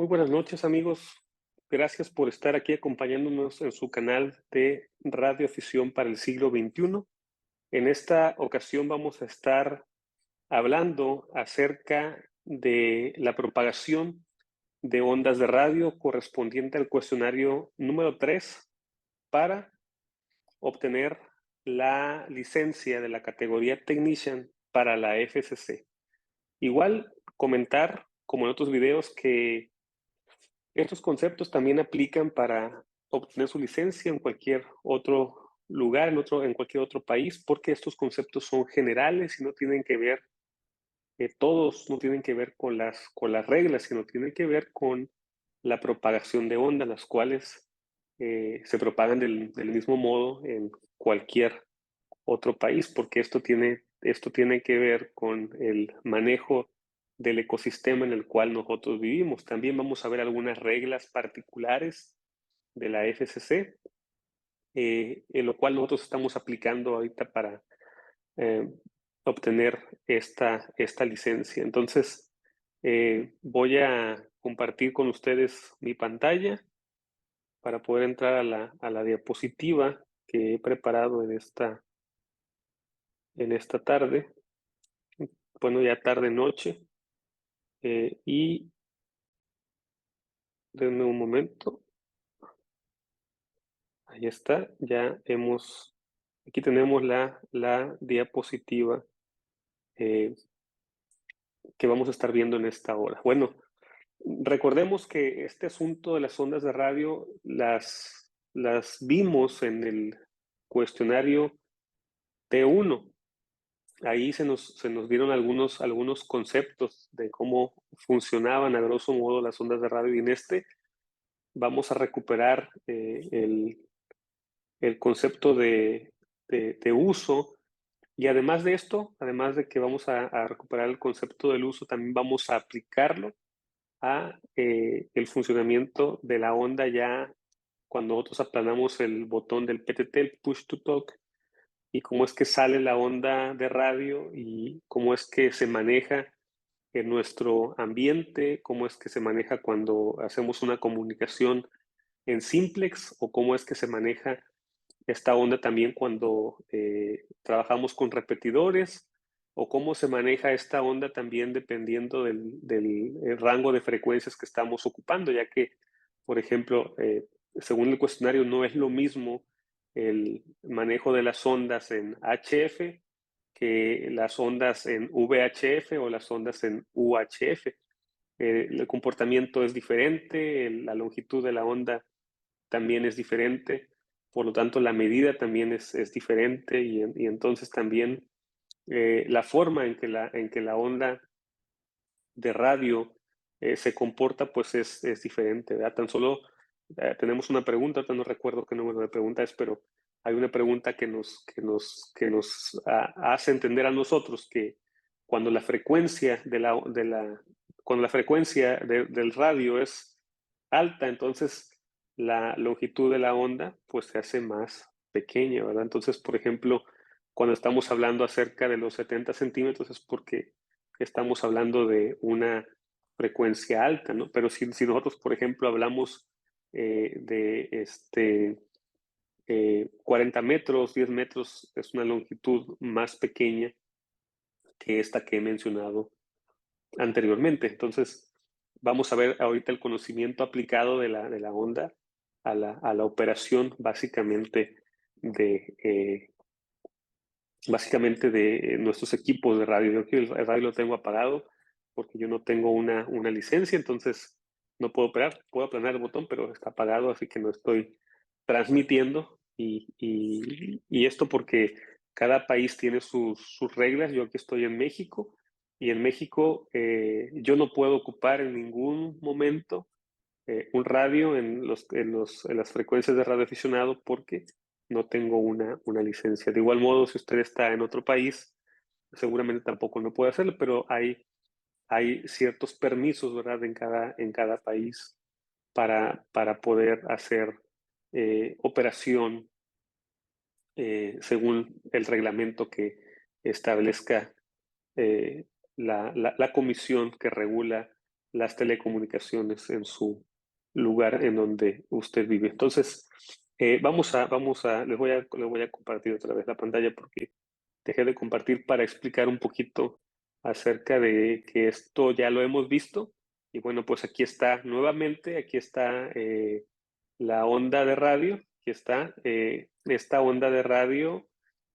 Muy buenas noches, amigos. Gracias por estar aquí acompañándonos en su canal de Radioafición para el siglo XXI. En esta ocasión vamos a estar hablando acerca de la propagación de ondas de radio correspondiente al cuestionario número 3 para obtener la licencia de la categoría Technician para la FCC. Igual comentar, como en otros videos, que estos conceptos también aplican para obtener su licencia en cualquier otro lugar, en cualquier otro país, porque estos conceptos son generales y no tienen que ver, todos no tienen que ver con las reglas, sino tienen que ver con la propagación de ondas, las cuales se propagan del mismo modo en cualquier otro país, porque esto tiene que ver con el manejo del ecosistema en el cual nosotros vivimos. También vamos a ver algunas reglas particulares de la FCC, en lo cual nosotros estamos aplicando ahorita para eh, obtener esta licencia. Entonces, voy a compartir con ustedes mi pantalla para poder entrar a la diapositiva que he preparado en esta tarde. Bueno, ya tarde noche, y denme un momento. Ahí está, aquí tenemos la diapositiva eh, que vamos a estar viendo en esta hora. Bueno, recordemos que este asunto de las ondas de radio las vimos en el cuestionario T1. Ahí se nos dieron algunos conceptos de cómo funcionaban a grosso modo las ondas de radio, y en este vamos a recuperar el concepto de uso, y además de esto, además de que vamos a recuperar el concepto del uso, también vamos a aplicarlo a el funcionamiento de la onda ya cuando nosotros aplanamos el botón del PTT, el Push to Talk, y cómo es que sale la onda de radio y cómo es que se maneja en nuestro ambiente, cómo es que se maneja cuando hacemos una comunicación en simplex, o cómo es que se maneja esta onda también cuando trabajamos con repetidores, o cómo se maneja esta onda también dependiendo del rango de frecuencias que estamos ocupando, ya que, por ejemplo, según el cuestionario, no es lo mismo el manejo de las ondas en HF que las ondas en VHF o las ondas en UHF. El comportamiento es diferente, la longitud de la onda también es diferente, por lo tanto la medida también es diferente, y entonces también la forma en que la onda de radio se comporta pues es diferente, ¿verdad? Tan solo tenemos una pregunta, no recuerdo qué número de pregunta es, pero hay una pregunta que nos hace entender a nosotros que cuando la frecuencia cuando la frecuencia del radio es alta, entonces la longitud de la onda pues se hace más pequeña, ¿verdad? Entonces, por ejemplo, cuando estamos hablando acerca de los 70 centímetros es porque estamos hablando de una frecuencia alta, ¿no? Pero si nosotros, por ejemplo, hablamos de 40 metros, 10 metros, es una longitud más pequeña que esta que he mencionado anteriormente. Entonces, vamos a ver ahorita el conocimiento aplicado de la onda a la operación básicamente de nuestros equipos de radio. Yo aquí el radio lo tengo apagado porque yo no tengo una licencia, entonces no puedo operar. Puedo aplanar el botón, pero está apagado, así que no estoy transmitiendo. Y esto porque cada país tiene sus reglas. Yo aquí estoy en México, y en México yo no puedo ocupar en ningún momento un radio en las frecuencias de radio aficionado porque no tengo una licencia. De igual modo, si usted está en otro país, seguramente tampoco no puede hacerlo, pero hay ciertos permisos, ¿verdad? En cada país para poder hacer operación según el reglamento que establezca la comisión que regula las telecomunicaciones en su lugar en donde usted vive. Entonces, les voy a compartir otra vez la pantalla porque dejé de compartir para explicar un poquito acerca de que esto ya lo hemos visto. Y bueno, pues aquí está nuevamente, aquí está la onda de radio, aquí está. Esta onda de radio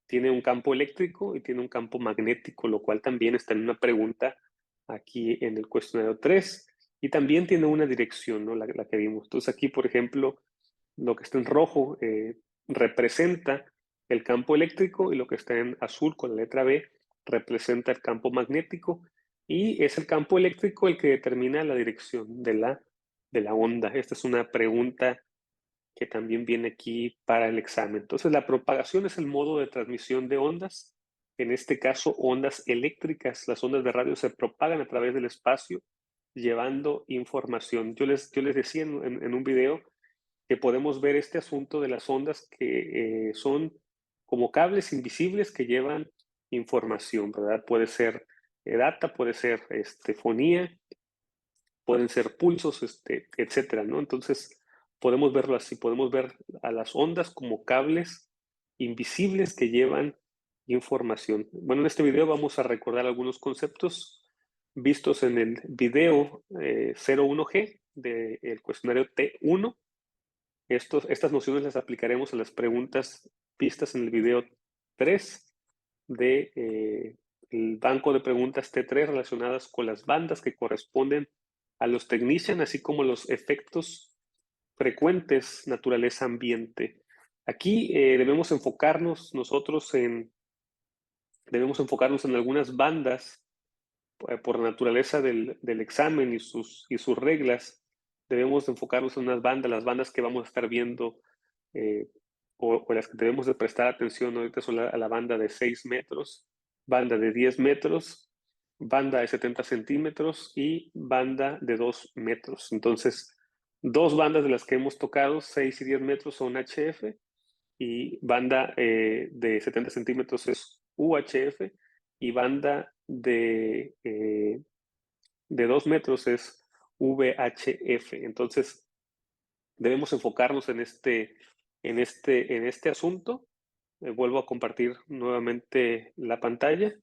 tiene un campo eléctrico y tiene un campo magnético, lo cual también está en una pregunta aquí en el cuestionario 3. Y también tiene una dirección, ¿no? La que vimos. Entonces aquí, por ejemplo, lo que está en rojo representa el campo eléctrico y lo que está en azul con la letra B representa el campo magnético y es el campo eléctrico el que determina la dirección de la onda. Esta es una pregunta que también viene aquí para el examen. Entonces, la propagación es el modo de transmisión de ondas. En este caso, ondas eléctricas. Las ondas de radio se propagan a través del espacio llevando información. Yo les decía en un video que podemos ver este asunto de las ondas que son como cables invisibles que llevan información, ¿verdad? Puede ser data, puede ser fonía, pueden ser pulsos, etcétera, ¿no? Entonces, podemos verlo así, podemos ver a las ondas como cables invisibles que llevan información. Bueno, en este video vamos a recordar algunos conceptos vistos en el video 01G del cuestionario T1. Estas nociones las aplicaremos a las preguntas vistas en el video 3 de el banco de preguntas T3 relacionadas con las bandas que corresponden a los technician, así como los efectos frecuentes naturaleza ambiente. Aquí debemos enfocarnos en algunas bandas por naturaleza del examen y sus reglas. Debemos enfocarnos en unas bandas, las bandas que vamos a estar viendo eh, o las que debemos de prestar atención ahorita son a la banda de 6 metros, banda de 10 metros, banda de 70 centímetros y banda de 2 metros. Entonces, dos bandas de las que hemos tocado, 6 y 10 metros, son HF y banda de 70 centímetros es UHF y banda de 2 metros es VHF. Entonces, debemos enfocarnos en este asunto. Vuelvo a compartir nuevamente la pantalla.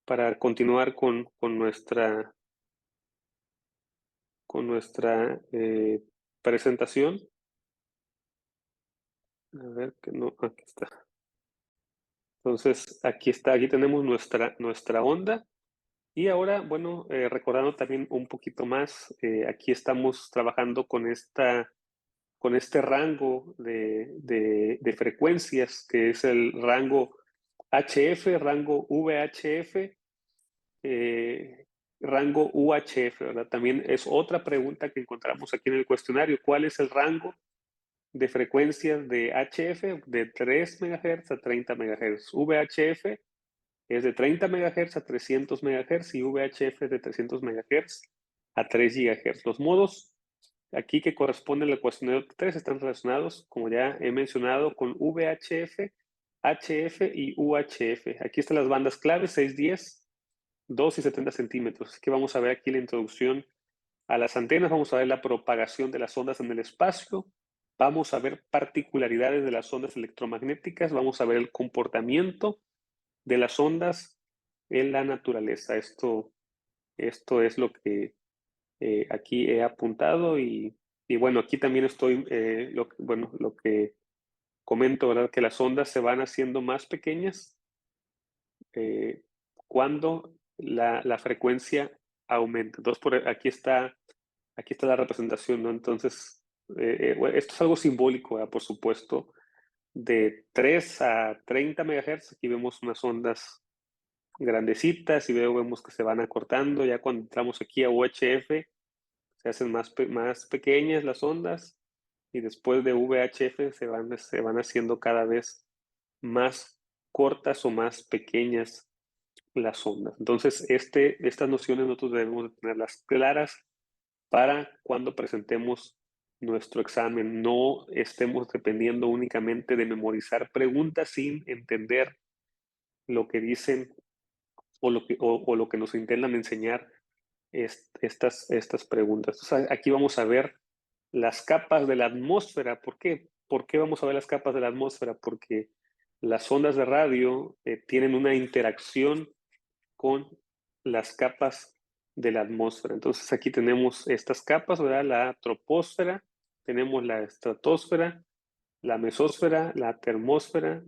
Para continuar con nuestra presentación. A ver, que no, aquí está. Entonces, aquí tenemos nuestra onda. Y ahora, bueno, recordando también un poquito más, aquí estamos trabajando con este rango de frecuencias, que es el rango HF, rango VHF, rango UHF, ¿verdad? También es otra pregunta que encontramos aquí en el cuestionario. ¿Cuál es el rango de frecuencias de HF? De 3 MHz a 30 MHz. VHF es de 30 MHz a 300 MHz y VHF es de 300 MHz a 3 GHz. Los modos aquí que corresponden al cuestionario 3 están relacionados, como ya he mencionado, con VHF, HF y UHF. Aquí están las bandas claves, 610, 2 y 70 centímetros. Así que vamos a ver aquí la introducción a las antenas, vamos a ver la propagación de las ondas en el espacio, vamos a ver particularidades de las ondas electromagnéticas, vamos a ver el comportamiento de las ondas en la naturaleza. Esto es lo que aquí he apuntado y bueno, aquí también estoy, lo que comento, ¿verdad? Que las ondas se van haciendo más pequeñas cuando la frecuencia aumenta. Entonces, aquí está la representación, ¿no? Entonces, esto es algo simbólico, ¿verdad? Por supuesto, de 3 a 30 MHz, aquí vemos unas ondas grandecitas y luego vemos que se van acortando. Ya cuando entramos aquí a UHF, se hacen más pequeñas las ondas y después de VHF se van haciendo cada vez más cortas o más pequeñas las ondas. Entonces, estas nociones nosotros debemos de tenerlas claras para cuando presentemos nuestro examen. No estemos dependiendo únicamente de memorizar preguntas sin entender lo que dicen o lo que nos intentan enseñar estas preguntas. Entonces, aquí vamos a ver las capas de la atmósfera. ¿Por qué? ¿Por qué vamos a ver las capas de la atmósfera? Porque las ondas de radio tienen una interacción con las capas de la atmósfera. Entonces aquí tenemos estas capas, ¿verdad? La troposfera, tenemos la estratosfera, la mesósfera, la termósfera,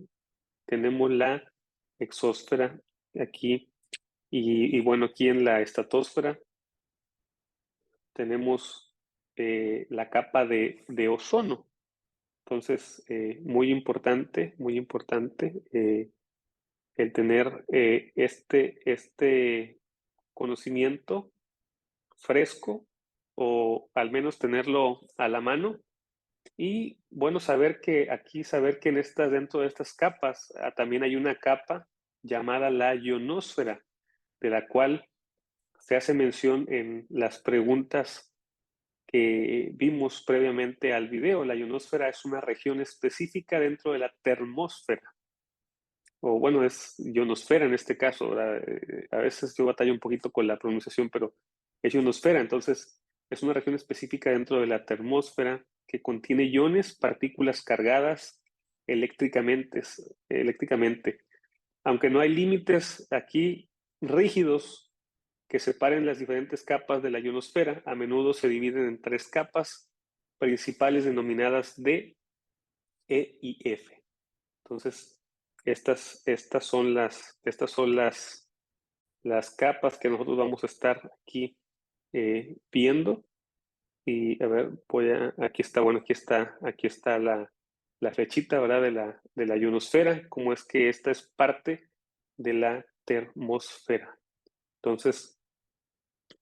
tenemos la exósfera aquí. Y bueno, aquí en la estratosfera tenemos la capa de ozono. Entonces, muy importante el tener este conocimiento fresco o al menos tenerlo a la mano. Y bueno, saber que dentro de estas capas también hay una capa llamada la ionosfera, de la cual se hace mención en las preguntas que vimos previamente al video. La ionosfera es una región específica dentro de la termósfera, o bueno, es ionosfera en este caso, ¿verdad? A veces yo batallo un poquito con la pronunciación, pero es ionosfera. Entonces, es una región específica dentro de la termósfera que contiene iones, partículas cargadas eléctricamente. Aunque no hay límites aquí rígidos que separen las diferentes capas de la ionosfera, a menudo se dividen en 3 capas principales denominadas D, E y F. Entonces, estas son las capas que nosotros vamos a estar aquí viendo. Y a ver, aquí está la flechita, ¿verdad? De la ionosfera, como es que esta es parte de la termósfera. Entonces,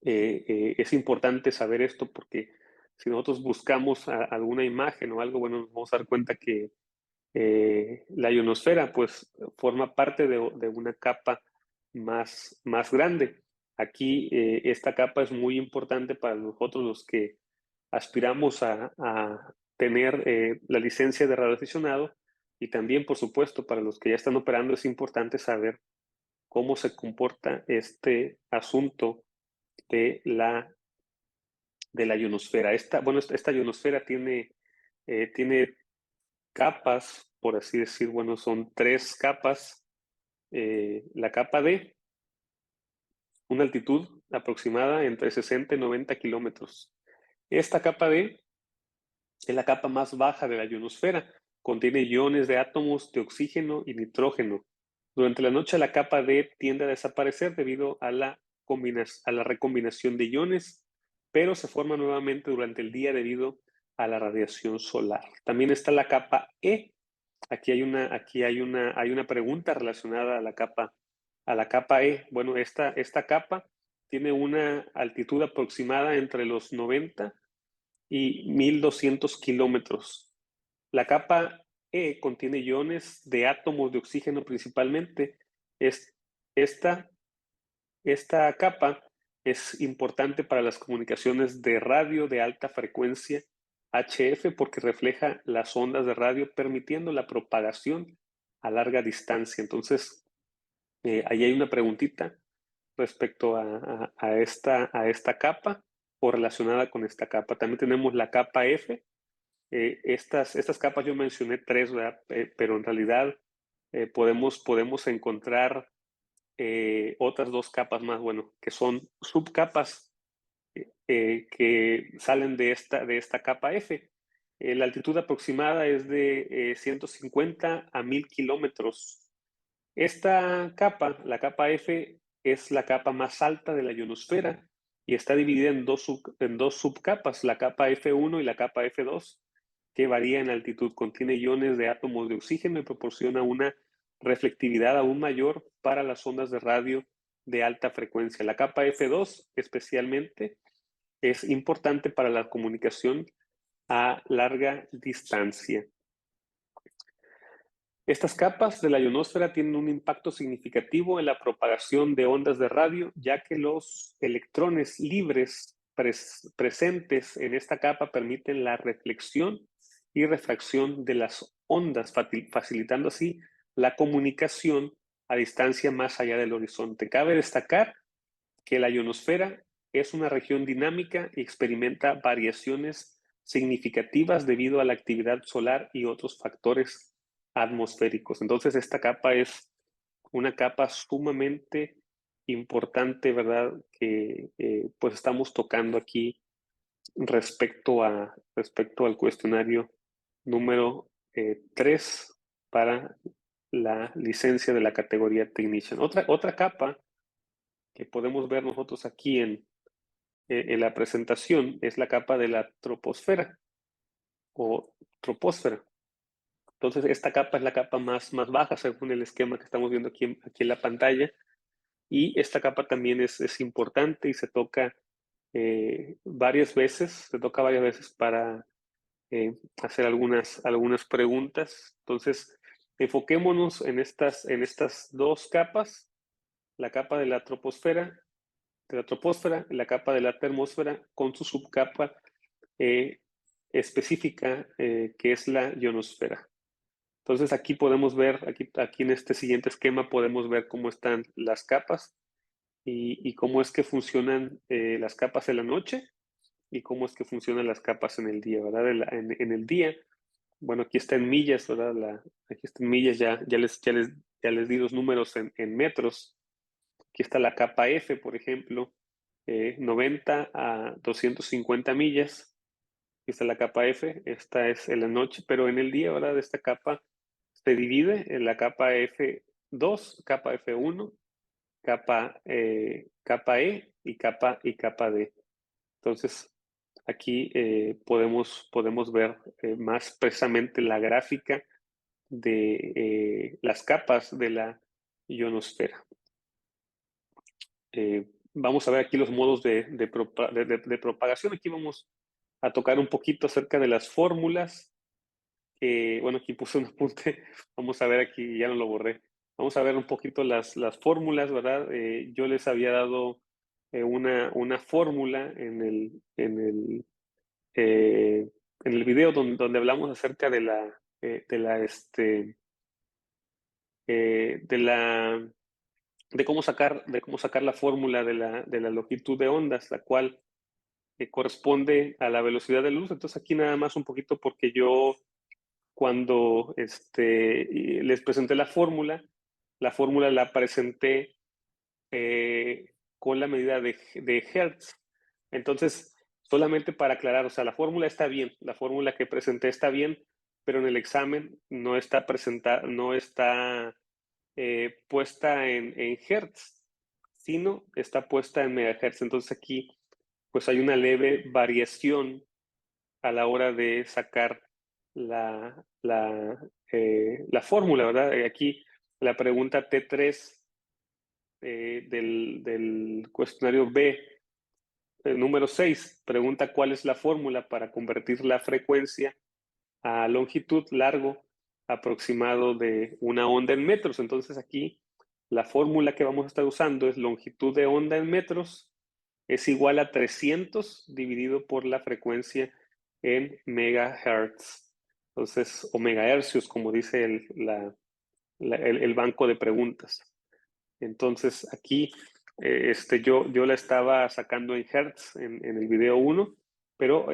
es importante saber esto porque si nosotros buscamos alguna imagen o algo, bueno, nos vamos a dar cuenta que la ionosfera pues forma parte de una capa más grande. Aquí esta capa es muy importante para nosotros los que aspiramos a tener la licencia de radioaficionado, y también, por supuesto, para los que ya están operando es importante saber cómo se comporta este asunto de la ionosfera. Esta ionosfera tiene capas, por así decir. Bueno, son 3 capas. La capa D, una altitud aproximada entre 60 y 90 kilómetros. Esta capa D es la capa más baja de la ionosfera. Contiene iones de átomos de oxígeno y nitrógeno. Durante la noche la capa D tiende a desaparecer debido a la recombinación de iones, pero se forma nuevamente durante el día debido a la radiación solar. También está la capa E. Aquí hay una pregunta relacionada a la capa E. Bueno, esta capa tiene una altitud aproximada entre los 90 y 1200 kilómetros. La capa E contiene iones de átomos de oxígeno principalmente. Esta capa es importante para las comunicaciones de radio de alta frecuencia HF porque refleja las ondas de radio permitiendo la propagación a larga distancia. Entonces, ahí hay una preguntita respecto a esta capa o relacionada con esta capa. También tenemos la capa F. Estas capas yo mencioné 3, ¿verdad? Pero en realidad podemos encontrar otras 2 capas más, bueno, que son subcapas que salen de esta capa F. La altitud aproximada es de 150 a 1000 kilómetros. Esta capa, la capa F, es la capa más alta de la ionosfera y está dividida en dos subcapas, la capa F1 y la capa F2, que varía en altitud. Contiene iones de átomos de oxígeno y proporciona una reflectividad aún mayor para las ondas de radio de alta frecuencia. La capa F2 especialmente es importante para la comunicación a larga distancia. Estas capas de la ionosfera tienen un impacto significativo en la propagación de ondas de radio, ya que los electrones libres presentes en esta capa permiten la reflexión y refracción de las ondas, facilitando así la comunicación a distancia más allá del horizonte. Cabe destacar que la ionosfera es una región dinámica y experimenta variaciones significativas debido a la actividad solar y otros factores atmosféricos. Entonces, esta capa es una capa sumamente importante, ¿verdad? Que pues estamos tocando aquí respecto al cuestionario número 3 para la licencia de la categoría Technician. Otra capa que podemos ver nosotros aquí en la presentación es la capa de la troposfera o troposfera. Entonces, esta capa es la capa más baja según el esquema que estamos viendo aquí en la pantalla. Y esta capa también es importante y se toca varias veces, para hacer algunas preguntas. Entonces, enfoquémonos en estas dos capas, la capa de la troposfera, la capa de la termósfera con su subcapa específica que es la ionosfera. Entonces aquí podemos ver, aquí en este siguiente esquema podemos ver cómo están las capas y cómo es que funcionan las capas en la noche y cómo es que funcionan las capas en el día, ¿verdad? En el día, bueno, aquí está en millas, ¿verdad? Aquí está en millas, ya les di los números en metros. Aquí está la capa F, por ejemplo, 90 a 250 millas. Aquí está la capa F, esta es en la noche, pero en el día, ¿verdad? Esta capa se divide en la capa F2, capa F1, capa E y capa D. Entonces, aquí podemos ver más precisamente la gráfica de las capas de la ionosfera. Vamos a ver aquí los modos de propagación. Aquí vamos a tocar un poquito acerca de las fórmulas. Bueno, aquí puse un apunte. Vamos a ver aquí, ya no lo borré. Vamos a ver un poquito las fórmulas, ¿verdad? Yo les había dado una fórmula en el video donde hablamos acerca de cómo sacar la fórmula de la longitud de ondas, la cual corresponde a la velocidad de luz. Entonces aquí nada más un poquito porque yo cuando les presenté la fórmula la presenté con la medida de Hertz. Entonces, solamente para aclarar, o sea, la fórmula está bien, la fórmula que presenté está bien, pero en el examen no está puesta en Hertz, sino está puesta en megahertz. Entonces aquí, pues hay una leve variación a la hora de sacar la fórmula, ¿verdad? Aquí la pregunta T3 del cuestionario B, número 6, pregunta cuál es la fórmula para convertir la frecuencia a longitud largo aproximado de una onda en metros. Entonces aquí la fórmula que vamos a estar usando es longitud de onda en metros es igual a 300 dividido por la frecuencia en megahertz. Entonces, o megahercios, como dice el banco de preguntas. Entonces, aquí yo la estaba sacando en hertz en el video 1, pero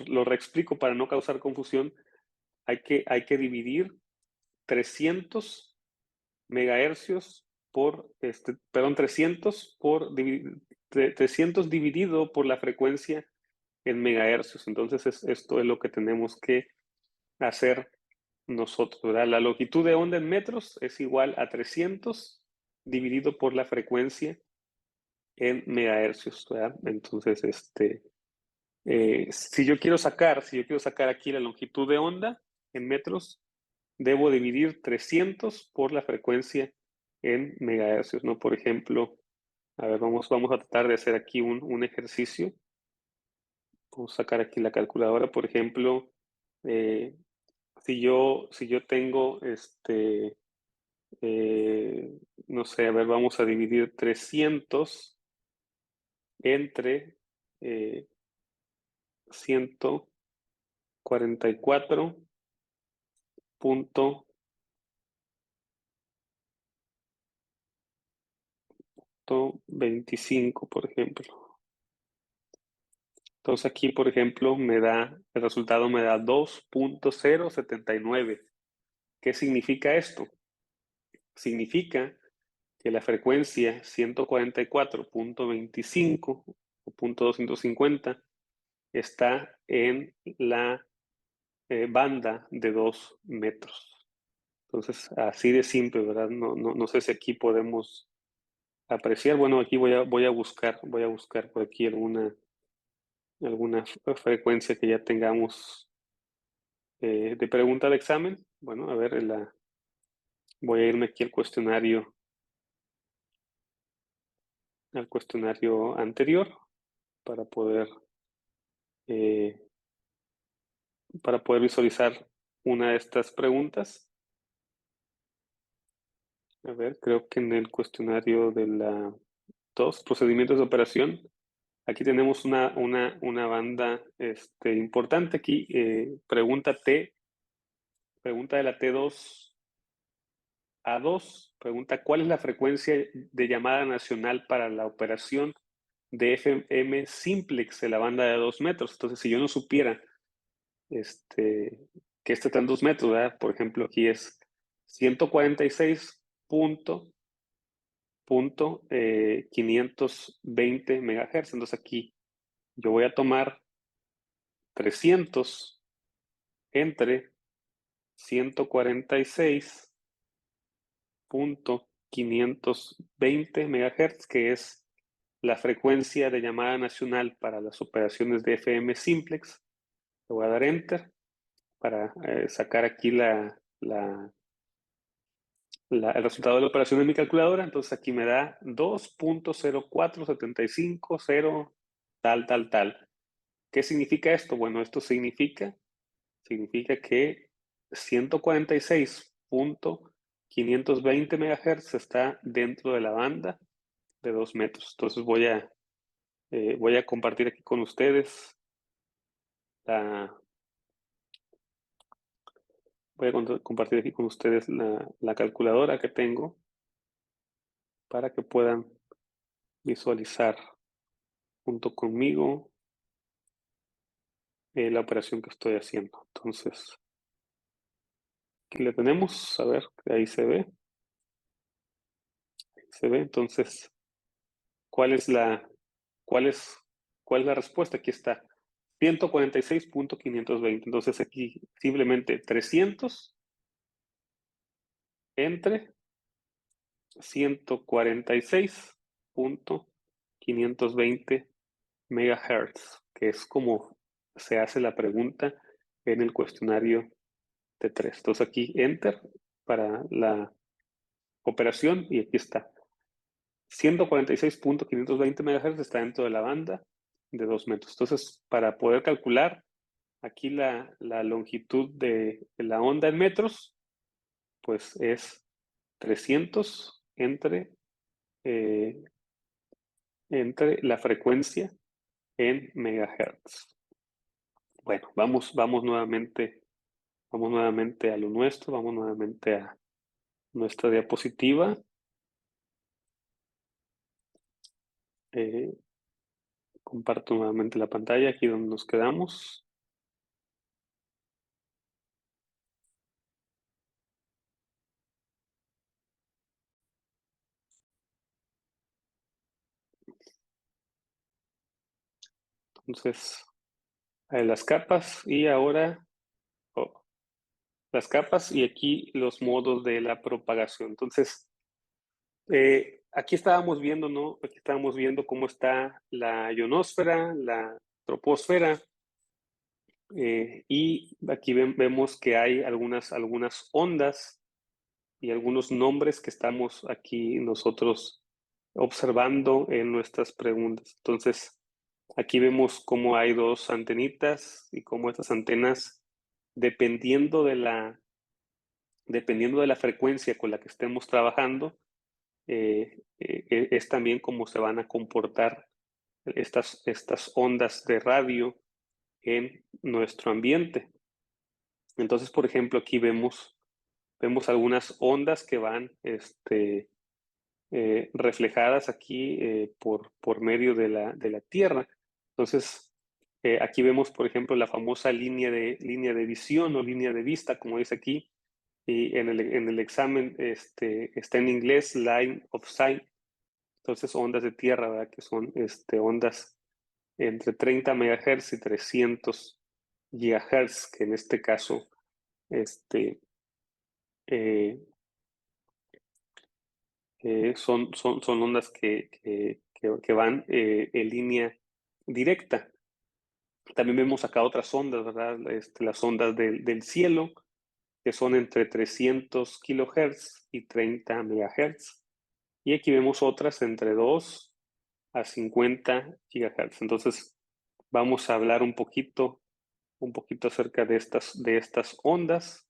lo reexplico para no causar confusión. Hay que dividir 300 megahercios por, 300 dividido por la frecuencia en megahercios. Entonces, esto es lo que tenemos que hacer nosotros, ¿verdad? La longitud de onda en metros es igual a 300 dividido por la frecuencia en megahercios, ¿verdad? Entonces, si yo quiero sacar aquí la longitud de onda en metros, debo dividir 300 por la frecuencia en megahercios, ¿no? Por ejemplo, a ver, vamos a tratar de hacer aquí un ejercicio. Vamos a sacar aquí la calculadora, por ejemplo, si yo tengo, no sé, a ver, vamos a dividir 300 entre 144 punto 25, por ejemplo. Entonces aquí, por ejemplo, el resultado me da 2.079. ¿Qué significa esto? Significa que la frecuencia 144.25 o .250 está en la banda de 2 metros. Entonces, así de simple, ¿verdad? No sé si aquí podemos apreciar. Bueno, aquí voy a buscar por aquí alguna frecuencia que ya tengamos de pregunta de examen. Bueno, a ver, voy a irme aquí al cuestionario anterior para poder, eh, para poder visualizar una de estas preguntas. A ver, creo que en el cuestionario de la 2, procedimientos de operación, aquí tenemos una banda importante aquí. Pregunta de la T2 a 2, pregunta ¿cuál es la frecuencia de llamada nacional para la operación de FM simplex de la banda de 2 metros? Entonces, si yo no supiera que está en 2 metros, ¿verdad? Por ejemplo, aquí es 146 520 megahertz. Entonces aquí yo voy a tomar 300 entre 146.520 megahertz, que es la frecuencia de llamada nacional para las operaciones de FM simplex. Le voy a dar enter para sacar aquí el resultado de la operación de mi calculadora. Entonces aquí me da 2.04750 tal. ¿Qué significa esto? Bueno, esto significa que 146.520 MHz está dentro de la banda de 2 metros. Entonces voy a compartir aquí con ustedes compartir aquí con ustedes la calculadora que tengo para que puedan visualizar junto conmigo la operación que estoy haciendo. Entonces, aquí la tenemos. A ver, ahí se ve. Entonces, ¿cuál es cuál es la respuesta? Aquí está. 146.520. Entonces aquí simplemente 300 entre 146.520 megahertz, que es como se hace la pregunta en el cuestionario T3. Entonces aquí enter para la operación y aquí está. 146.520 MHz está dentro de la banda de 2 metros. Entonces, para poder calcular aquí la longitud de la onda en metros, pues es 300 entre la frecuencia en megahertz. Bueno, vamos nuevamente a lo nuestro, vamos nuevamente a nuestra diapositiva. Comparto nuevamente la pantalla aquí donde nos quedamos. Entonces, las capas y ahora las capas y aquí los modos de la propagación. Entonces, aquí estábamos viendo, ¿no? Aquí estábamos viendo cómo está la ionosfera, la troposfera, y aquí vemos que hay algunas ondas y algunos nombres que estamos aquí nosotros observando en nuestras preguntas. Entonces, aquí vemos cómo hay dos antenitas y cómo estas antenas, dependiendo de la frecuencia con la que estemos trabajando, es también cómo se van a comportar estas ondas de radio en nuestro ambiente. Entonces, por ejemplo, aquí vemos algunas ondas que van reflejadas aquí por medio de la Tierra. Entonces, aquí vemos, por ejemplo, la famosa línea de visión o línea de vista, como dice aquí, y en el examen está en inglés line of sight. Entonces, ondas de tierra, ¿verdad? Que son ondas entre 30 MHz y 300 GHz, que en este caso este, eh, son ondas que van en línea directa. También vemos acá otras ondas, ¿verdad? Las ondas del cielo, que son entre 300 kHz y 30 MHz. Y aquí vemos otras entre 2 a 50 GHz. Entonces, vamos a hablar un poquito acerca de estas ondas.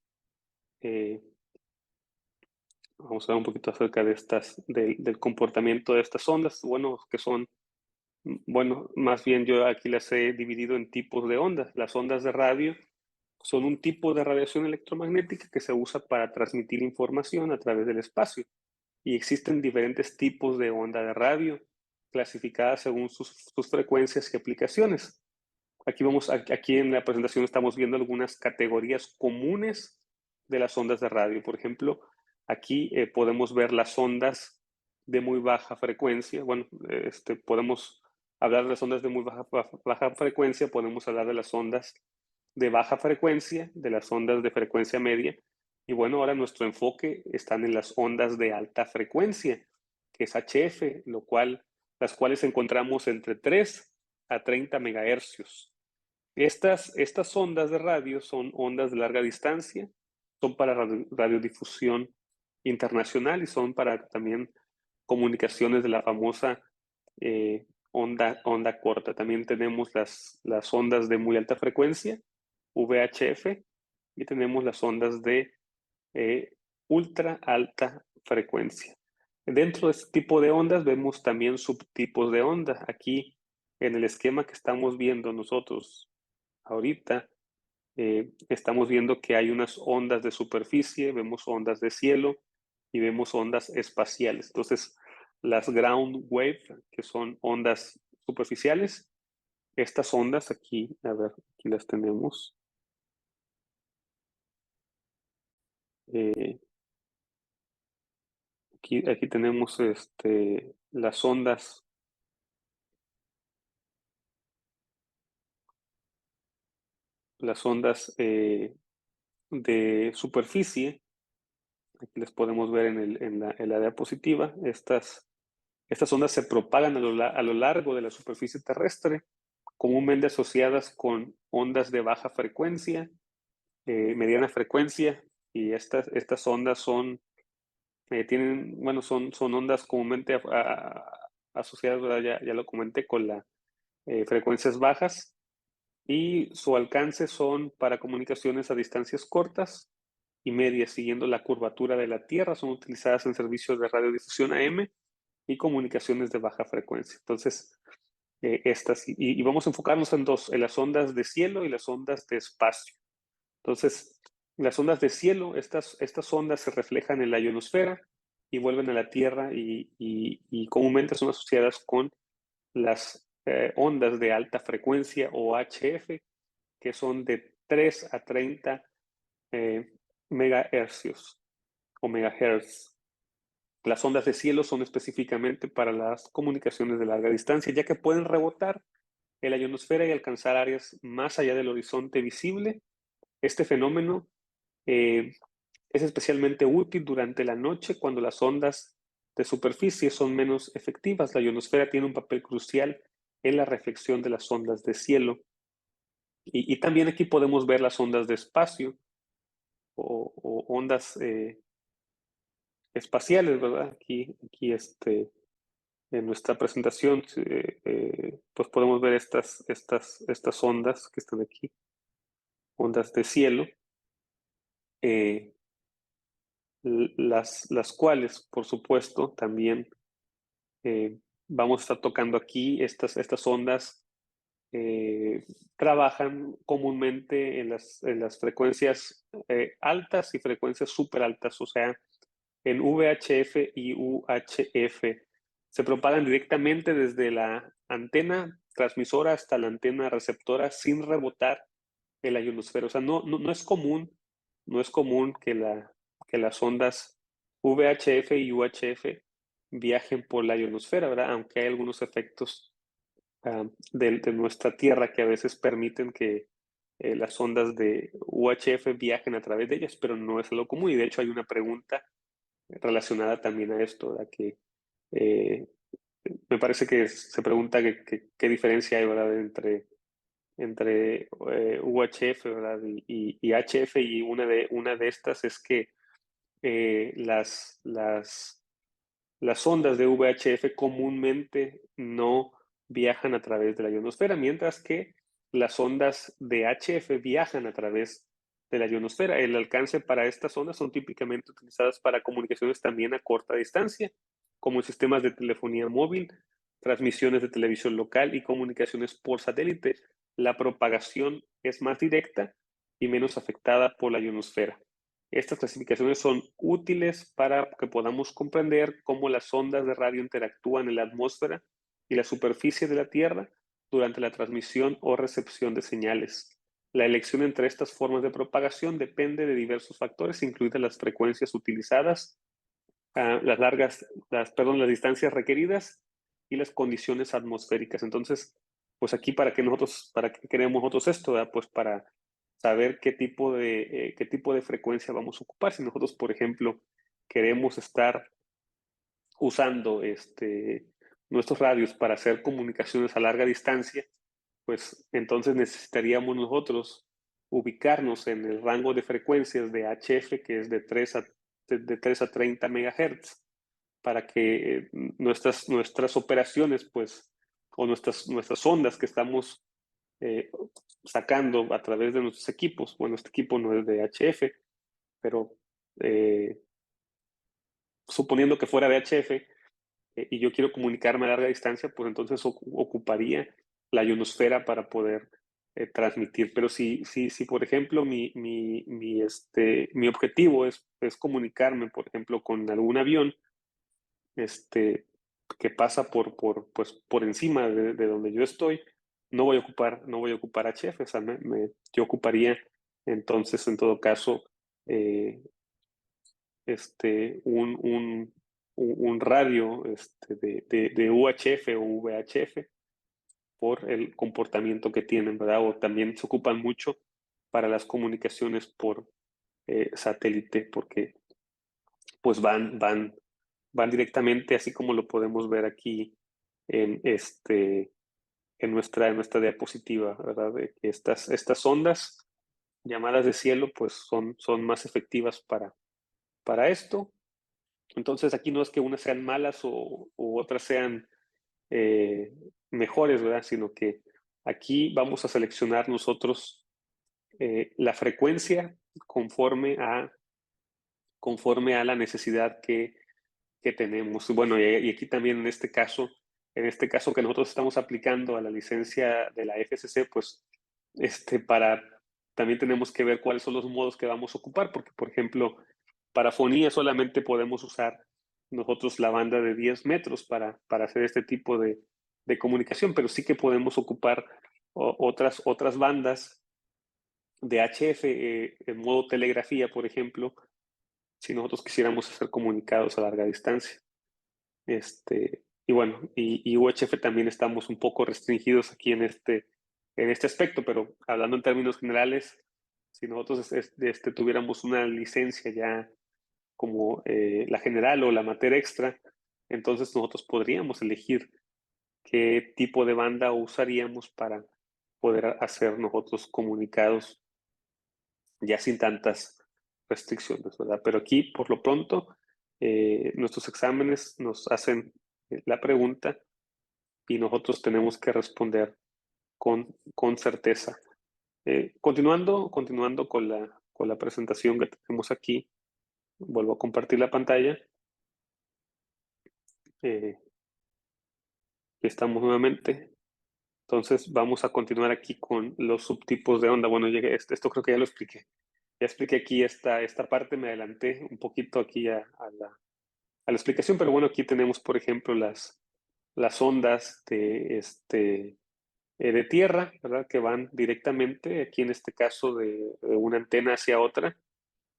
Vamos a hablar un poquito acerca del comportamiento de estas ondas. Bueno, que son, bueno, más bien yo aquí las he dividido en tipos de ondas. Las ondas de radio son un tipo de radiación electromagnética que se usa para transmitir información a través del espacio. Y existen diferentes tipos de onda de radio, clasificadas según sus frecuencias y aplicaciones. Aquí en la presentación estamos viendo algunas categorías comunes de las ondas de radio. Por ejemplo, aquí podemos ver las ondas de muy baja frecuencia. Bueno, podemos hablar de las ondas de muy baja frecuencia, podemos hablar de las ondas de baja frecuencia, de las ondas de frecuencia media. Y bueno, ahora nuestro enfoque está en las ondas de alta frecuencia, que es HF, las cuales encontramos entre 3 a 30 megahercios. Estas ondas de radio son ondas de larga distancia, son para radiodifusión internacional y son para también comunicaciones de la famosa onda corta. También tenemos las ondas de muy alta frecuencia, VHF, y tenemos las ondas de ultra alta frecuencia. Dentro de este tipo de ondas vemos también subtipos de onda. Aquí en el esquema que estamos viendo nosotros ahorita, estamos viendo que hay unas ondas de superficie, vemos ondas de cielo y vemos ondas espaciales. Entonces, las ground wave, que son ondas superficiales, estas ondas aquí, a ver, aquí las tenemos. Aquí tenemos las ondas de superficie. Aquí las podemos ver en la diapositiva. Estas ondas se propagan a lo largo de la superficie terrestre, comúnmente asociadas con ondas de baja frecuencia, mediana frecuencia, y estas ondas son ondas comúnmente asociadas, ¿verdad? Ya lo comenté, con las frecuencias bajas, y su alcance son para comunicaciones a distancias cortas y medias, siguiendo la curvatura de la Tierra. Son utilizadas en servicios de radiodifusión AM y comunicaciones de baja frecuencia. Entonces, y vamos a enfocarnos en dos, en las ondas de cielo y las ondas de espacio. Entonces, las ondas de cielo, estas ondas se reflejan en la ionosfera y vuelven a la Tierra, y comúnmente son asociadas con las ondas de alta frecuencia o HF, que son de 3 a 30 megahercios o megahertz. Las ondas de cielo son específicamente para las comunicaciones de larga distancia, ya que pueden rebotar en la ionosfera y alcanzar áreas más allá del horizonte visible. Este fenómeno es especialmente útil durante la noche, cuando las ondas de superficie son menos efectivas. La ionosfera tiene un papel crucial en la reflexión de las ondas de cielo. Y también aquí podemos ver las ondas de espacio o ondas espaciales, ¿verdad? Aquí en nuestra presentación, pues podemos ver estas ondas que están aquí, ondas de cielo, eh, las cuales, por supuesto, también vamos a estar tocando aquí estas ondas trabajan comúnmente en las frecuencias altas y frecuencias súper altas, o sea, en VHF y UHF. Se propagan directamente desde la antena transmisora hasta la antena receptora sin rebotar en la ionosfera. O sea, no es común, no es común que las ondas VHF y UHF viajen por la ionosfera, ¿verdad? Aunque hay algunos efectos de nuestra Tierra que a veces permiten que las ondas de UHF viajen a través de ellas, pero no es algo común. Y de hecho hay una pregunta relacionada también a esto, ¿verdad? Que eh, me parece que se pregunta qué diferencia hay, ¿verdad? Entre UHF, ¿verdad? Y HF, y una de estas es que las ondas de VHF comúnmente no viajan a través de la ionosfera, mientras que las ondas de HF viajan a través de la ionosfera. El alcance para estas ondas son típicamente utilizadas para comunicaciones también a corta distancia, como en sistemas de telefonía móvil, transmisiones de televisión local y comunicaciones por satélite. La propagación es más directa y menos afectada por la ionosfera. Estas clasificaciones son útiles para que podamos comprender cómo las ondas de radio interactúan en la atmósfera y la superficie de la Tierra durante la transmisión o recepción de señales. La elección entre estas formas de propagación depende de diversos factores, incluidas las frecuencias utilizadas, las distancias requeridas y las condiciones atmosféricas. Entonces, pues aquí para qué queremos nosotros esto, ¿verdad? Pues para saber qué tipo de frecuencia vamos a ocupar. Si nosotros, por ejemplo, queremos estar usando nuestros radios para hacer comunicaciones a larga distancia, pues entonces necesitaríamos nosotros ubicarnos en el rango de frecuencias de HF, que es de 3 a 30 MHz, para que nuestras operaciones, pues, o nuestras ondas que estamos sacando a través de nuestros equipos. Bueno, este equipo no es de HF, pero suponiendo que fuera de HF, y yo quiero comunicarme a larga distancia, pues entonces ocuparía la ionosfera para poder transmitir. Pero si por ejemplo, mi objetivo es comunicarme, por ejemplo, con algún avión que pasa pues, por encima de donde yo estoy, no voy a ocupar HF, o sea, yo ocuparía entonces, en todo caso, eh, un radio de UHF o VHF por el comportamiento que tienen, ¿verdad? O también se ocupan mucho para las comunicaciones por satélite, porque pues van directamente, así como lo podemos ver aquí en, en nuestra diapositiva, ¿verdad? De que estas ondas llamadas de cielo, pues son más efectivas para esto. Entonces aquí no es que unas sean malas u otras sean eh, mejores, ¿verdad? Sino que aquí vamos a seleccionar nosotros la frecuencia conforme a la necesidad que tenemos. Bueno, y aquí también en este caso que nosotros estamos aplicando a la licencia de la FCC, pues también tenemos que ver cuáles son los modos que vamos a ocupar, porque por ejemplo, para fonía solamente podemos usar nosotros la banda de 10 metros para hacer este tipo de comunicación, pero sí que podemos ocupar otras bandas de HF en modo telegrafía, por ejemplo, si nosotros quisiéramos hacer comunicados a larga distancia. Y bueno, y UHF también estamos un poco restringidos aquí en este aspecto, pero hablando en términos generales, si nosotros tuviéramos una licencia ya como la general o la Mater Extra, entonces nosotros podríamos elegir qué tipo de banda usaríamos para poder hacer nosotros comunicados ya sin tantas restricciones, ¿verdad? Pero aquí, por lo pronto, nuestros exámenes nos hacen la pregunta y nosotros tenemos que responder con certeza. Continuando con la presentación que tenemos aquí, vuelvo a compartir la pantalla. Estamos nuevamente. Entonces vamos a continuar aquí con los subtipos de onda. Bueno, esto creo que ya lo expliqué. Ya expliqué aquí esta parte, me adelanté un poquito aquí a la explicación, pero bueno, aquí tenemos, por ejemplo, las ondas de tierra, ¿verdad? Que van directamente, aquí en este caso, de una antena hacia otra.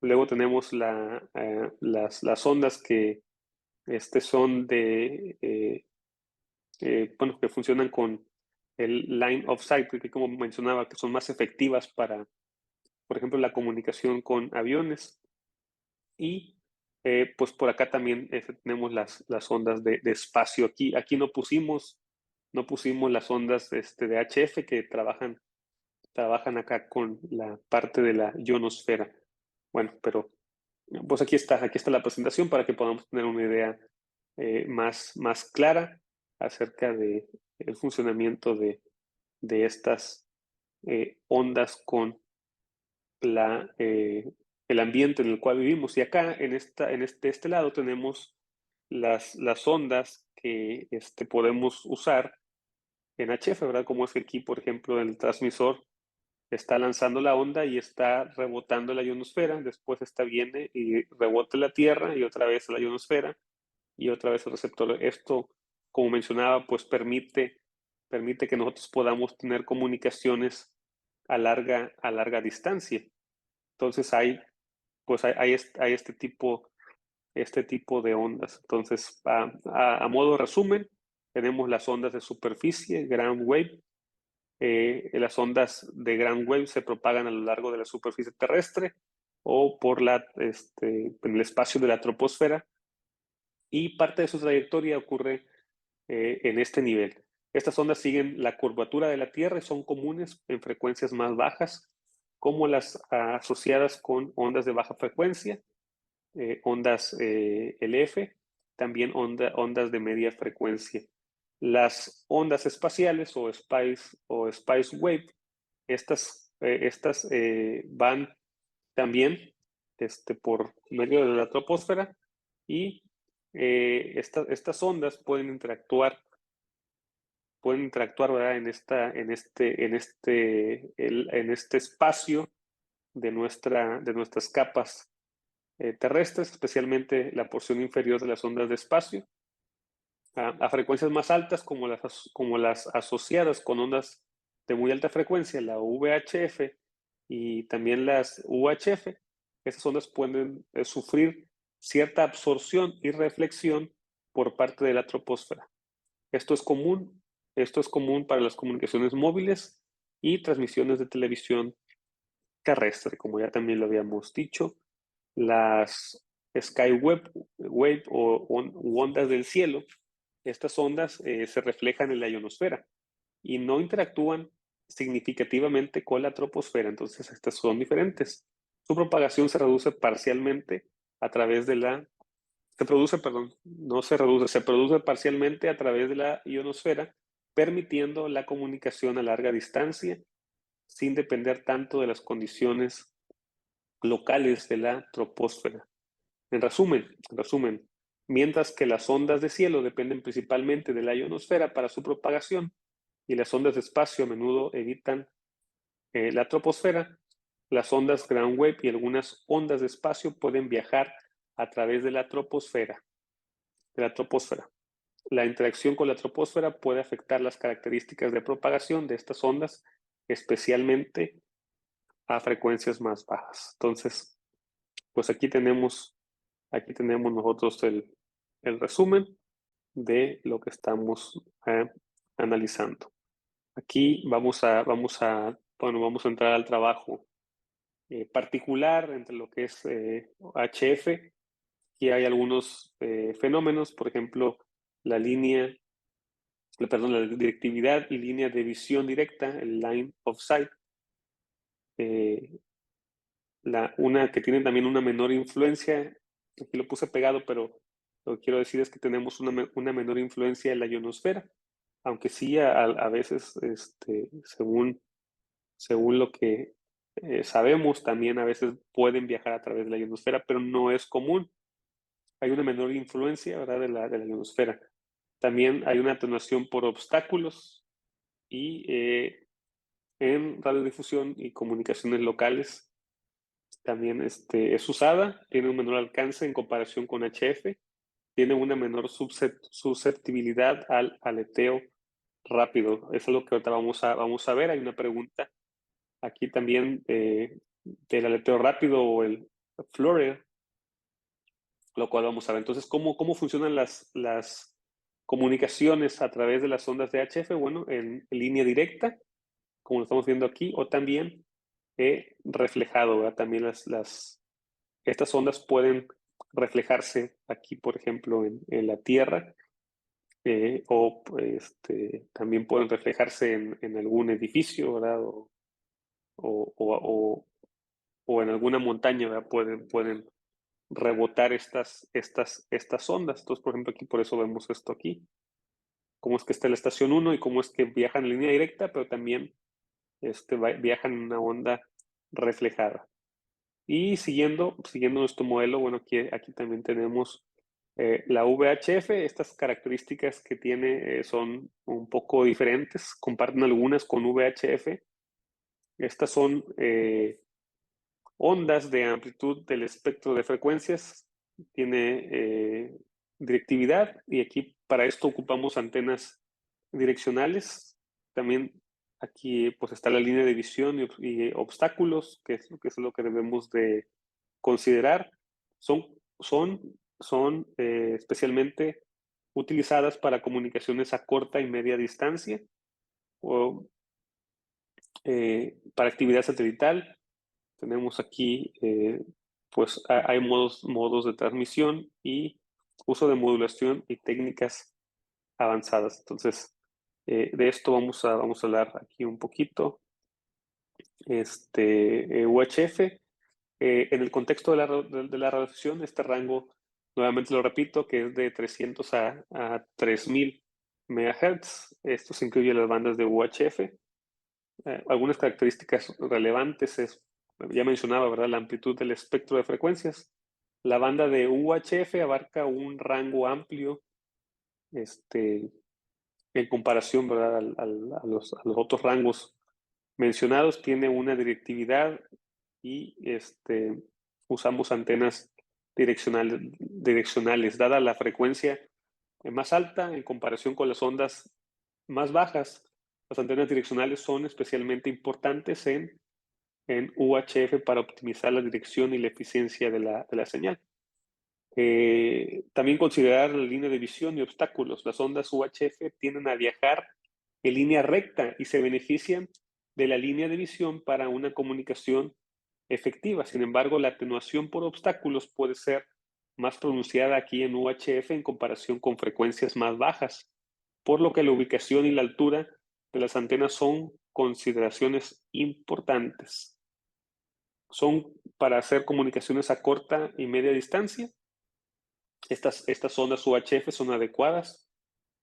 Luego tenemos las ondas que son bueno, que funcionan con el line of sight, que como mencionaba, que son más efectivas para, por ejemplo, la comunicación con aviones. Y pues por acá también tenemos las ondas de espacio. Aquí no pusimos las ondas de HF que trabajan acá con la parte de la ionosfera. Bueno, pero pues aquí está la presentación para que podamos tener una idea más clara acerca del funcionamiento de estas ondas con el ambiente en el cual vivimos. Y acá, en este lado, tenemos las ondas que podemos usar en HF, ¿verdad? Como es que aquí, por ejemplo, el transmisor está lanzando la onda y está rebotando la ionosfera, después esta viene y rebota la Tierra y otra vez la ionosfera y otra vez el receptor. Esto, como mencionaba, pues permite que nosotros podamos tener comunicaciones a larga distancia. Entonces hay este tipo de ondas. Entonces, a modo de resumen, tenemos las ondas de superficie, ground wave. Las ondas de ground wave se propagan a lo largo de la superficie terrestre o en el espacio de la troposfera, y parte de su trayectoria ocurre en este nivel. Estas ondas siguen la curvatura de la Tierra y son comunes en frecuencias más bajas, como las asociadas con ondas de baja frecuencia, ondas LF, también ondas de media frecuencia. Las ondas espaciales o spice wave, estas van también por medio de la troposfera, y estas ondas pueden interactuar, ¿verdad? En este espacio de nuestras capas terrestres, especialmente la porción inferior de las ondas de espacio, a frecuencias más altas como las asociadas con ondas de muy alta frecuencia, la VHF y también las UHF. Esas ondas pueden sufrir cierta absorción y reflexión por parte de la troposfera. Esto es común para las comunicaciones móviles y transmisiones de televisión terrestre, como ya también lo habíamos dicho. Las wave o ondas del cielo, estas ondas se reflejan en la ionosfera y no interactúan significativamente con la troposfera, entonces estas son diferentes. Su propagación se reduce parcialmente a través de se produce, perdón, no se reduce, se produce parcialmente a través de la ionosfera, permitiendo la comunicación a larga distancia sin depender tanto de las condiciones locales de la troposfera. En resumen, mientras que las ondas de cielo dependen principalmente de la ionosfera para su propagación y las ondas de espacio a menudo evitan la troposfera, las ondas ground wave y algunas ondas de espacio pueden viajar a través de la troposfera. La interacción con la troposfera puede afectar las características de propagación de estas ondas, especialmente a frecuencias más bajas. Entonces, pues aquí tenemos nosotros el resumen de lo que estamos analizando. Aquí vamos a entrar al trabajo particular entre lo que es HF. Aquí hay algunos fenómenos, por ejemplo, la directividad y línea de visión directa, el line of sight. Una que tiene también una menor influencia, aquí lo puse pegado, pero lo que quiero decir es que tenemos una menor influencia en la ionosfera, aunque sí a veces, según lo que sabemos, también a veces pueden viajar a través de la ionosfera, pero no es común. Hay una menor influencia, ¿verdad?, de la ionosfera. También hay una atenuación por obstáculos. y en radiodifusión y comunicaciones locales también es usada, tiene un menor alcance en comparación con HF, tiene una menor susceptibilidad al aleteo rápido. Eso es lo que ahorita vamos a ver. Hay una pregunta aquí también del aleteo rápido o el flurry, lo cual vamos a ver. Entonces, ¿cómo funcionan las comunicaciones a través de las ondas de HF? Bueno, en línea directa, como lo estamos viendo aquí, o también reflejado, ¿verdad? También estas ondas pueden reflejarse aquí, por ejemplo, en la Tierra, o también pueden reflejarse en algún edificio, ¿verdad? O, o, o en alguna montaña, ¿verdad? Pueden rebotar estas ondas. Entonces, por ejemplo, aquí por eso vemos esto aquí. Cómo es que está la estación 1 y cómo es que viajan en línea directa, pero también viajan en una onda reflejada. Y siguiendo nuestro modelo, bueno, aquí también tenemos la VHF. Estas características que tiene son un poco diferentes, comparten algunas con VHF. Estas son ondas de amplitud del espectro de frecuencias, tiene directividad y aquí para esto ocupamos antenas direccionales. También aquí pues está la línea de visión y obstáculos, que es lo que debemos de considerar. Son especialmente utilizadas para comunicaciones a corta y media distancia o para actividad satelital. Tenemos aquí, pues hay modos de transmisión y uso de modulación y técnicas avanzadas. Entonces, de esto vamos a hablar aquí un poquito. UHF, en el contexto de la radiación, este rango, nuevamente lo repito, que es de 300 a 3000 MHz. Esto se incluye las bandas de UHF. Algunas características relevantes ya mencionaba, ¿verdad? La amplitud del espectro de frecuencias. La banda de UHF abarca un rango amplio, en comparación, ¿verdad? A los otros rangos mencionados. Tiene una directividad y usamos antenas direccionales. Dada la frecuencia más alta en comparación con las ondas más bajas, las antenas direccionales son especialmente importantes en UHF para optimizar la dirección y la eficiencia de la señal. También considerar la línea de visión y obstáculos. Las ondas UHF tienden a viajar en línea recta y se benefician de la línea de visión para una comunicación efectiva. Sin embargo, la atenuación por obstáculos puede ser más pronunciada aquí en UHF en comparación con frecuencias más bajas, por lo que la ubicación y la altura de las antenas son consideraciones importantes. Son para hacer comunicaciones a corta y media distancia. Estas ondas UHF son adecuadas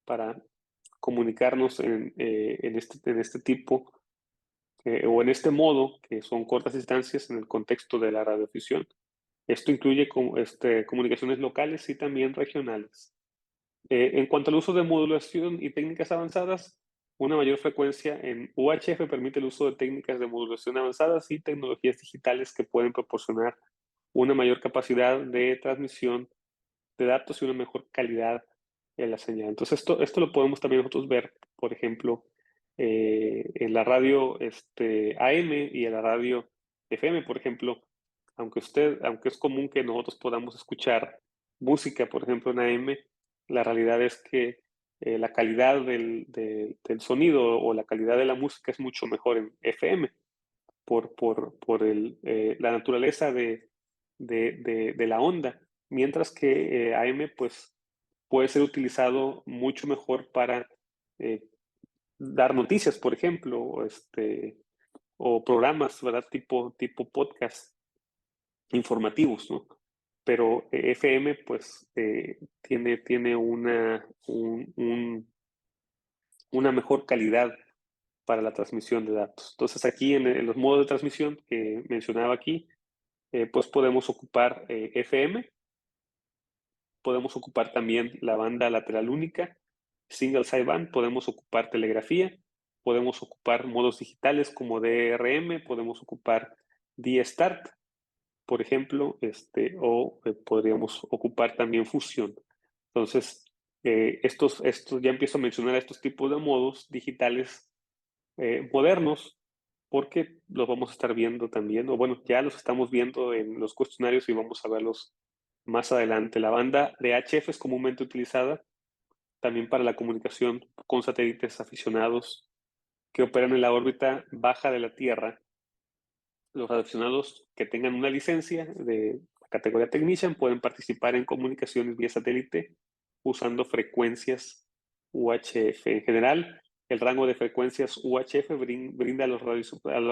para comunicarnos en este tipo o en este modo, que son cortas distancias en el contexto de la radiodifusión. Esto incluye comunicaciones locales y también regionales. En cuanto al uso de modulación y técnicas avanzadas, una mayor frecuencia en UHF permite el uso de técnicas de modulación avanzadas y tecnologías digitales que pueden proporcionar una mayor capacidad de transmisión de datos y una mejor calidad en la señal. Entonces, esto lo podemos también nosotros ver, por ejemplo, en la radio AM y en la radio FM, por ejemplo, aunque es común que nosotros podamos escuchar música, por ejemplo, en AM, la realidad es que la calidad del sonido o la calidad de la música es mucho mejor en FM por la naturaleza de la onda, mientras que AM pues, puede ser utilizado mucho mejor para dar noticias, por ejemplo, o programas, ¿verdad? Tipo podcast informativos, ¿no? Pero FM pues tiene una mejor calidad para la transmisión de datos. Entonces aquí en los modos de transmisión que mencionaba aquí, pues podemos ocupar FM, podemos ocupar también la banda lateral única, single sideband, podemos ocupar telegrafía, podemos ocupar modos digitales como DRM, podemos ocupar D-Start, por ejemplo, o podríamos ocupar también fusión. Entonces, estos ya empiezo a mencionar estos tipos de modos digitales modernos, porque los vamos a estar viendo también, o bueno, ya los estamos viendo en los cuestionarios y vamos a verlos más adelante. La banda de HF es comúnmente utilizada también para la comunicación con satélites aficionados que operan en la órbita baja de la Tierra. Los radioaficionados que tengan una licencia de categoría Technician pueden participar en comunicaciones vía satélite usando frecuencias UHF. En general, el rango de frecuencias UHF brinda a los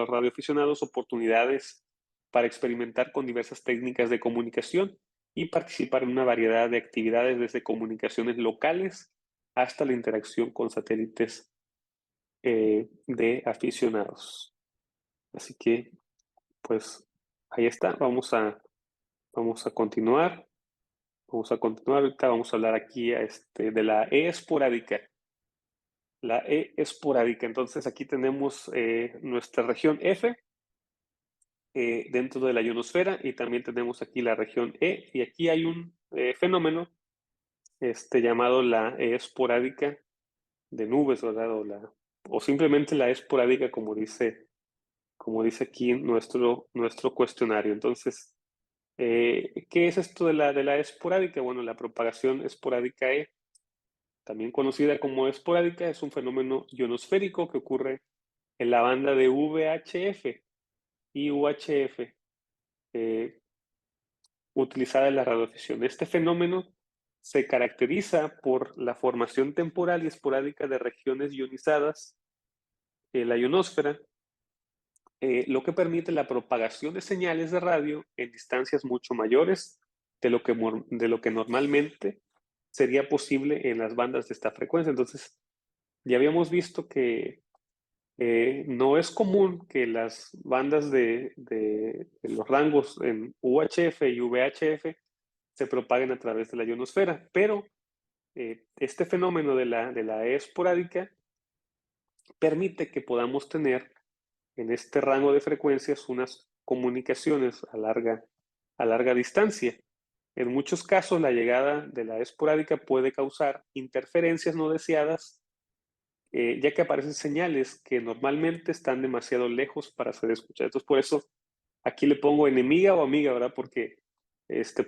radioaficionados oportunidades para experimentar con diversas técnicas de comunicación y participar en una variedad de actividades desde comunicaciones locales hasta la interacción con satélites de aficionados. Así que, pues, ahí está. Vamos a continuar. Vamos a continuar. Ahorita vamos a hablar aquí de la E esporádica. La E esporádica. Entonces, aquí tenemos nuestra región F dentro de la ionosfera y también tenemos aquí la región E. Y aquí hay un fenómeno llamado la E esporádica de nubes, ¿verdad? O simplemente la E esporádica, como dice aquí nuestro cuestionario. Entonces, ¿qué es esto de la esporádica? Bueno, la propagación esporádica E, también conocida como esporádica, es un fenómeno ionosférico que ocurre en la banda de VHF y UHF utilizada en la radiofisión. Este fenómeno se caracteriza por la formación temporal y esporádica de regiones ionizadas en la ionosfera, lo que permite la propagación de señales de radio en distancias mucho mayores de lo que normalmente sería posible en las bandas de esta frecuencia. Entonces, ya habíamos visto que no es común que las bandas de los rangos en UHF y VHF se propaguen a través de la ionosfera, pero este fenómeno de la E esporádica permite que podamos tener en este rango de frecuencias unas comunicaciones a larga distancia. En muchos casos, la llegada de la esporádica puede causar interferencias no deseadas, ya que aparecen señales que normalmente están demasiado lejos para ser escuchadas. Entonces, por eso aquí le pongo enemiga o amiga, ¿verdad? Porque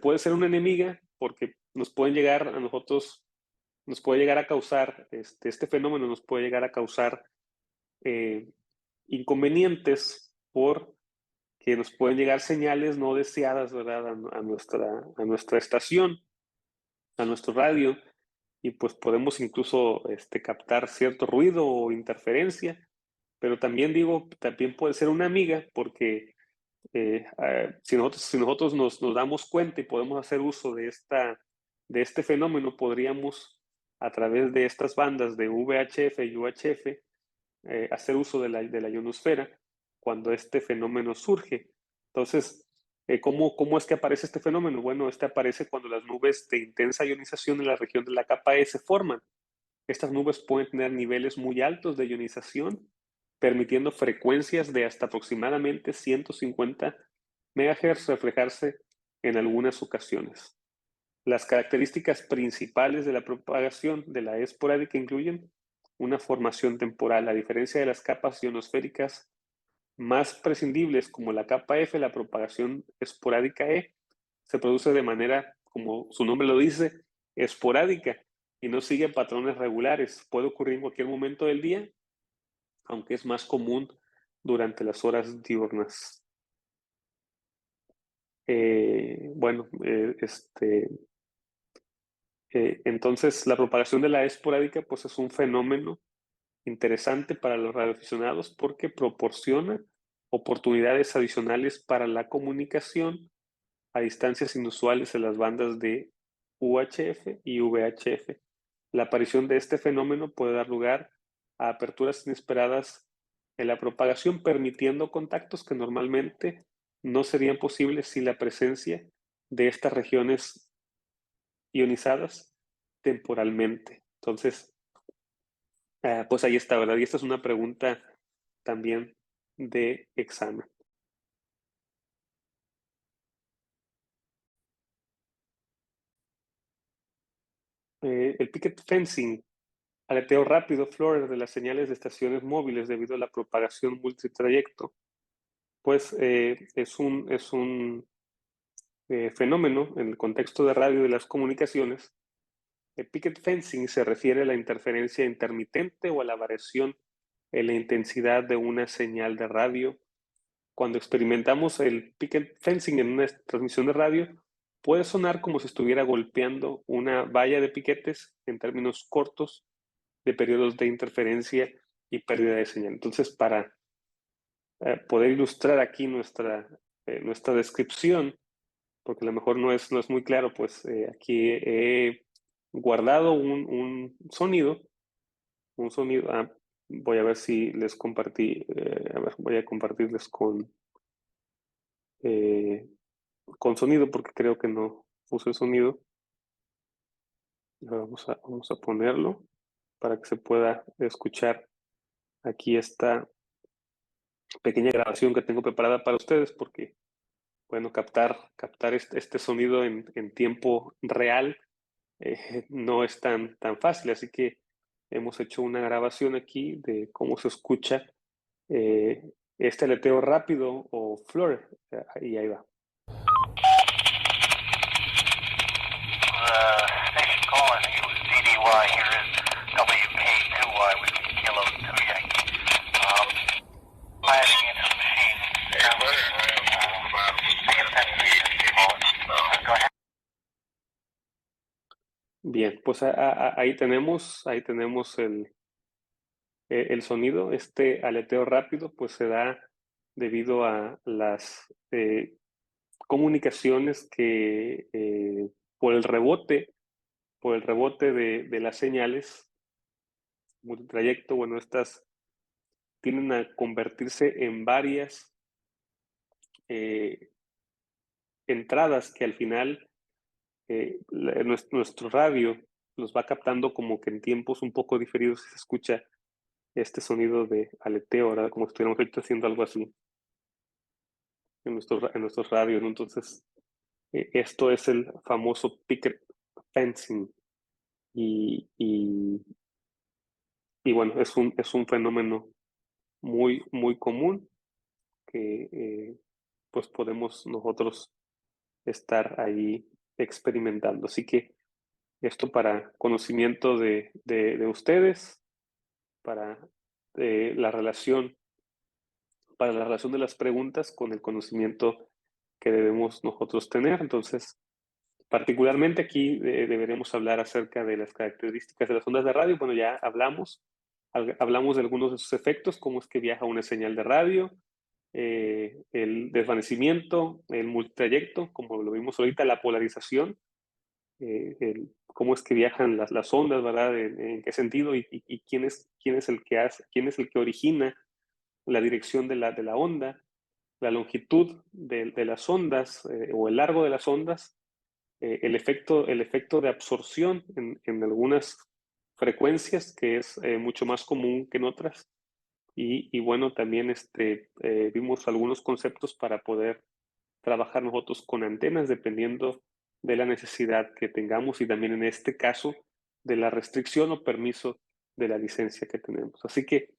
puede ser una enemiga porque nos pueden llegar a nosotros, nos puede llegar a causar, este fenómeno nos puede llegar a causar inconvenientes por que nos pueden llegar señales no deseadas, ¿verdad? A nuestra estación, a nuestro radio, y pues podemos incluso captar cierto ruido o interferencia, pero también digo, también puede ser una amiga, porque si nosotros nos damos cuenta y podemos hacer uso de este fenómeno, podríamos, a través de estas bandas de VHF y UHF, hacer uso de la ionosfera cuando este fenómeno surge. Entonces, ¿cómo es que aparece este fenómeno? Bueno, aparece cuando las nubes de intensa ionización en la región de la capa E se forman. Estas nubes pueden tener niveles muy altos de ionización, permitiendo frecuencias de hasta aproximadamente 150 MHz reflejarse en algunas ocasiones. Las características principales de la propagación de la E esporádica incluyen una formación temporal. A diferencia de las capas ionosféricas más prescindibles como la capa F, la propagación esporádica E se produce de manera, como su nombre lo dice, esporádica y no sigue patrones regulares. Puede ocurrir en cualquier momento del día, aunque es más común durante las horas diurnas. Bueno, entonces la propagación de la esporádica pues es un fenómeno interesante para los radioaficionados porque proporciona oportunidades adicionales para la comunicación a distancias inusuales en las bandas de UHF y VHF. La aparición de este fenómeno puede dar lugar a aperturas inesperadas en la propagación, permitiendo contactos que normalmente no serían posibles sin la presencia de estas regiones ionizadas temporalmente. Entonces, Pues ahí está, ¿verdad? Y esta es una pregunta también de examen. El picket fencing, aleteo rápido, Flores, de las señales de estaciones móviles debido a la propagación multitrayecto, pues es un fenómeno en el contexto de radio y de las comunicaciones. El picket fencing se refiere a la interferencia intermitente o a la variación en la intensidad de una señal de radio. Cuando experimentamos el picket fencing en una transmisión de radio, puede sonar como si estuviera golpeando una valla de piquetes en términos cortos de periodos de interferencia y pérdida de señal. Entonces, para poder ilustrar aquí nuestra descripción, porque a lo mejor no es muy claro, pues aquí he guardado un sonido, voy a ver si les compartí, a ver, voy a compartirles eh, con sonido, porque creo que no puse sonido. Vamos a ponerlo para que se pueda escuchar aquí esta pequeña grabación que tengo preparada para ustedes, porque, bueno, captar este sonido en tiempo real no es tan fácil, así que hemos hecho una grabación aquí de cómo se escucha eh, este aleteo rápido o flare, y ahí va. Station calling you is DDY. Here is WK2Y, which is Kilo 2 Yankee. Landing into the machine. Go ahead. Bien, pues ahí tenemos el sonido. Este aleteo rápido pues se da debido a las comunicaciones que por el rebote de las señales multitrayecto, bueno, estas tienden a convertirse en varias eh, entradas que al final nuestro radio los va captando como que en tiempos un poco diferidos se escucha este sonido de aleteo, ¿verdad? Como si estuviéramos ahorita haciendo algo así en nuestros radios, ¿no? Entonces, esto es el famoso picket fencing y, y bueno, es un fenómeno muy común que pues podemos nosotros estar ahí experimentando. Así que esto para conocimiento de ustedes, para la relación, para la relación de las preguntas con el conocimiento que debemos nosotros tener. Entonces, particularmente aquí deberemos hablar acerca de las características de las ondas de radio. Bueno, ya hablamos de algunos de sus efectos, cómo es que viaja una señal de radio, el desvanecimiento, el multitrayecto, como lo vimos ahorita, la polarización, cómo es que viajan las ondas, ¿verdad? En qué sentido y quién es el que hace, quién es el que origina la dirección de la onda, la longitud de las ondas o el largo de las ondas, el efecto de absorción en algunas frecuencias, que es mucho más común que en otras. Y bueno, también vimos algunos conceptos para poder trabajar nosotros con antenas dependiendo de la necesidad que tengamos y también en este caso de la restricción o permiso de la licencia que tenemos. Así que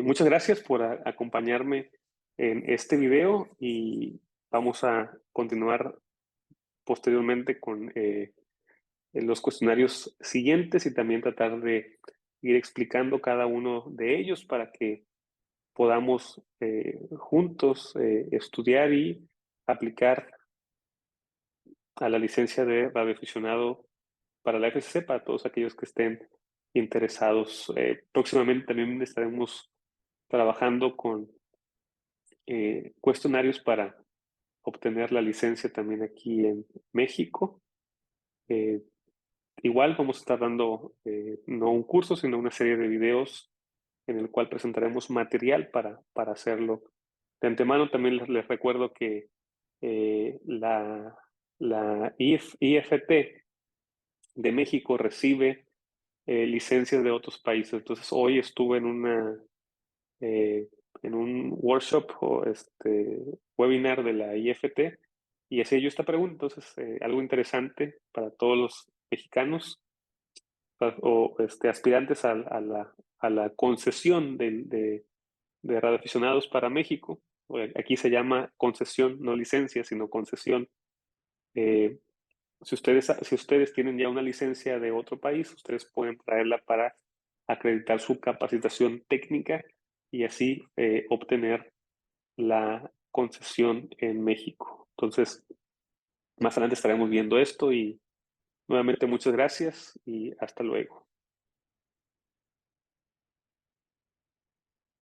muchas gracias por acompañarme en este video y vamos a continuar posteriormente con los cuestionarios siguientes y también tratar de ir explicando cada uno de ellos para que podamos juntos estudiar y aplicar a la licencia de radioaficionado para la FCC, para todos aquellos que estén interesados. Próximamente también estaremos trabajando con cuestionarios para obtener la licencia también aquí en México. Eh, Igual vamos a estar dando no un curso, sino una serie de videos en el cual presentaremos material para hacerlo. De antemano también les recuerdo que la IFT de México recibe licencias de otros países. Entonces, hoy estuve en un workshop o webinar de la IFT y hacía yo esta pregunta. Entonces, algo interesante para todos los mexicanos o aspirantes a la concesión de radioaficionados para México. Aquí se llama concesión, no licencia, sino concesión. Eh, si ustedes tienen ya una licencia de otro país, ustedes pueden traerla para acreditar su capacitación técnica y así obtener la concesión en México. Entonces, más adelante estaremos viendo esto y nuevamente muchas gracias y hasta luego.